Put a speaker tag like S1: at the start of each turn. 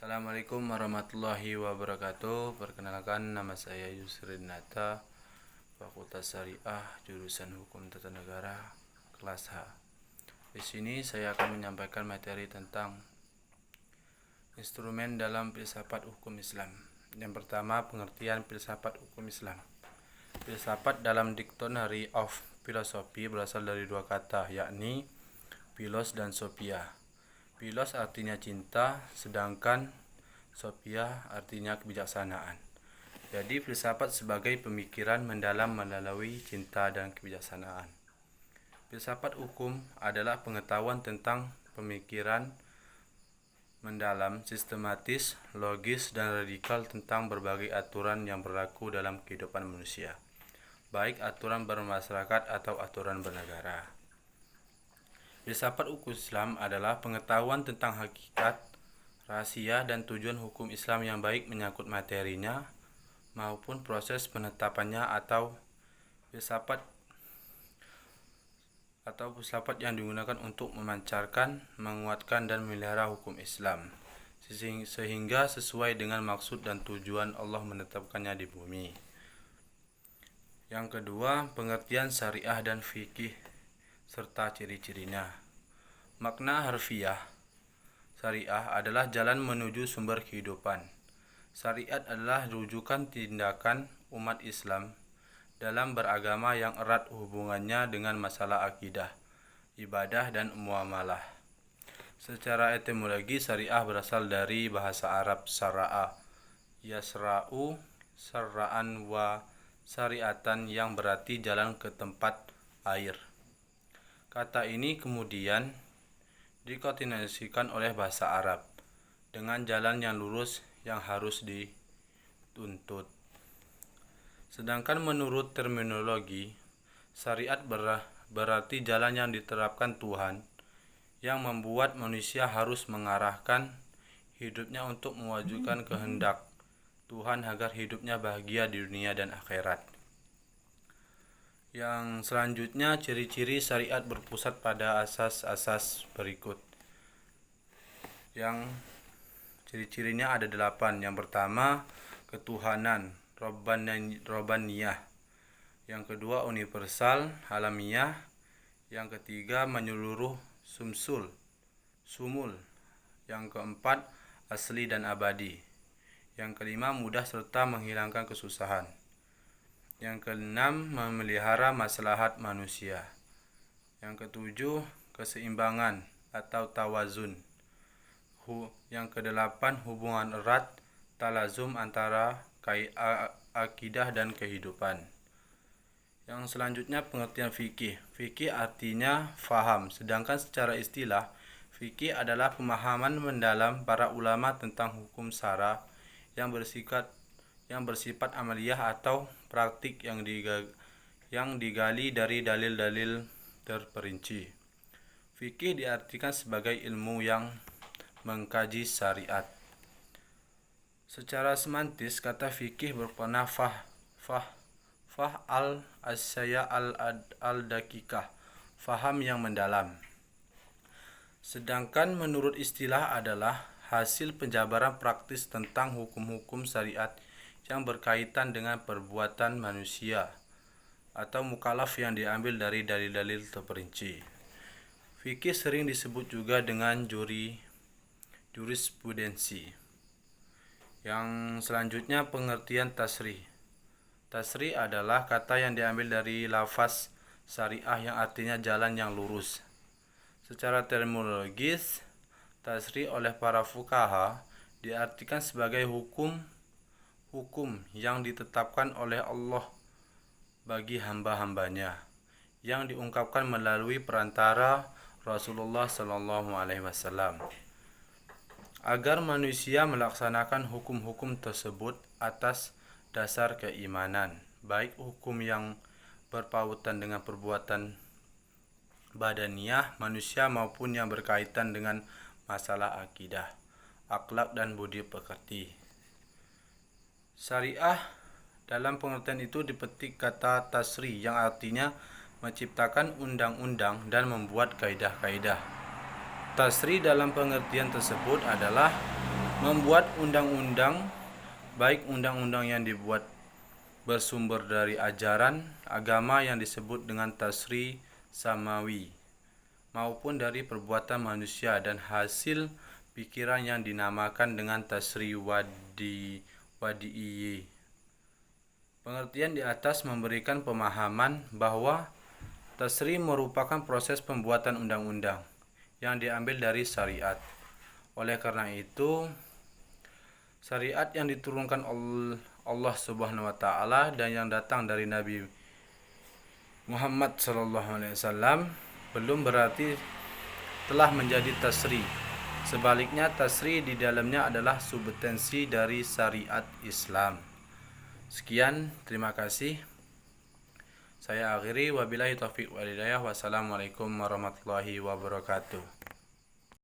S1: Assalamualaikum warahmatullahi wabarakatuh. Perkenalkan, nama saya Yusri Nata, Fakultas Syariah, jurusan Hukum Tata Negara, kelas H. Di sini saya akan menyampaikan materi tentang instrumen dalam filsafat hukum Islam. Yang pertama, pengertian filsafat hukum Islam. Filsafat dalam Dictionary of Philosophy berasal dari dua kata, yakni philos dan sophia. Philos artinya cinta, sedangkan sophia artinya kebijaksanaan. Jadi filsafat sebagai pemikiran mendalam melalui cinta dan kebijaksanaan. Filsafat hukum adalah pengetahuan tentang pemikiran mendalam, sistematis, logis, dan radikal tentang berbagai aturan yang berlaku dalam kehidupan manusia, baik aturan bermasyarakat atau aturan bernegara. Filsafat hukum Islam adalah pengetahuan tentang hakikat, rahasia, dan tujuan hukum Islam yang baik menyangkut materinya maupun proses penetapannya atau filsafat yang digunakan untuk memancarkan, menguatkan, dan memelihara hukum Islam sehingga sesuai dengan maksud dan tujuan Allah menetapkannya di bumi. Yang kedua, pengertian syariah dan fikih serta ciri-cirinya. Makna harfiah syariah adalah jalan menuju sumber kehidupan. Syariat adalah rujukan tindakan umat Islam dalam beragama yang erat hubungannya dengan masalah akidah, ibadah, dan muamalah. Secara etimologi, syariah berasal dari bahasa Arab syara'a, yasra'u, syara'an wa syariatan, yang berarti jalan ke tempat air. Kata ini kemudian dikoordinasikan oleh bahasa Arab dengan jalan yang lurus yang harus dituntut. Sedangkan menurut terminologi, syariat berarti jalan yang diterapkan Tuhan yang membuat manusia harus mengarahkan hidupnya untuk mewujudkan kehendak Tuhan agar hidupnya bahagia di dunia dan akhirat. Yang selanjutnya, ciri-ciri syariat berpusat pada asas-asas berikut. Yang ciri-cirinya ada 8. Yang pertama, ketuhanan, Robbaniyah. Yang kedua, universal, alamiah. Yang ketiga, menyeluruh, sumul. Yang keempat, asli dan abadi. Yang kelima, mudah serta menghilangkan kesusahan. Yang keenam, memelihara maslahat manusia. Yang ketujuh, keseimbangan atau tawazun. Yang kedelapan, hubungan erat, talazum antara akidah dan kehidupan. Yang selanjutnya, pengertian fikih. Fikih artinya faham, sedangkan secara istilah, fikih adalah pemahaman mendalam para ulama tentang hukum syara yang bersifat amaliyah atau praktik yang digali dari dalil-dalil terperinci. Fikih diartikan sebagai ilmu yang mengkaji syariat. Secara semantis, kata fikih bermakna al-asyaya al-dakikah, faham yang mendalam. Sedangkan menurut istilah adalah hasil penjabaran praktis tentang hukum-hukum syariat yang berkaitan dengan perbuatan manusia atau mukallaf yang diambil dari dalil-dalil terperinci. Fikih sering disebut juga dengan jurisprudensi. Yang selanjutnya, pengertian tasrih. Tasrih adalah kata yang diambil dari lafaz syariah yang artinya jalan yang lurus. Secara terminologis, tasrih oleh para fuqaha diartikan sebagai hukum yang ditetapkan oleh Allah bagi hamba-hambanya, yang diungkapkan melalui perantara Rasulullah SAW, agar manusia melaksanakan hukum-hukum tersebut atas dasar keimanan, baik hukum yang berpautan dengan perbuatan badaniyah manusia maupun yang berkaitan dengan masalah akidah, akhlak, dan budi pekerti. Syariah dalam pengertian itu dipetik kata tasri yang artinya menciptakan undang-undang dan membuat kaidah-kaidah. Tasri dalam pengertian tersebut adalah Membuat undang-undang, baik undang-undang yang dibuat bersumber dari ajaran agama yang disebut dengan tasri samawi, maupun dari perbuatan manusia dan hasil pikiran yang dinamakan dengan tasri wadi'i. Pengertian di atas memberikan pemahaman bahwa tasri merupakan proses pembuatan undang-undang yang diambil dari syariat. Oleh karena itu, syariat yang diturunkan Allah Subhanahu wa taala dan yang datang dari Nabi Muhammad SAW belum berarti telah menjadi tasri. Sebaliknya, tasri di dalamnya adalah substansi dari syariat Islam. Sekian, terima kasih. Saya akhiri, wabillahi taufiq wal hidayah. Wassalamualaikum warahmatullahi wabarakatuh.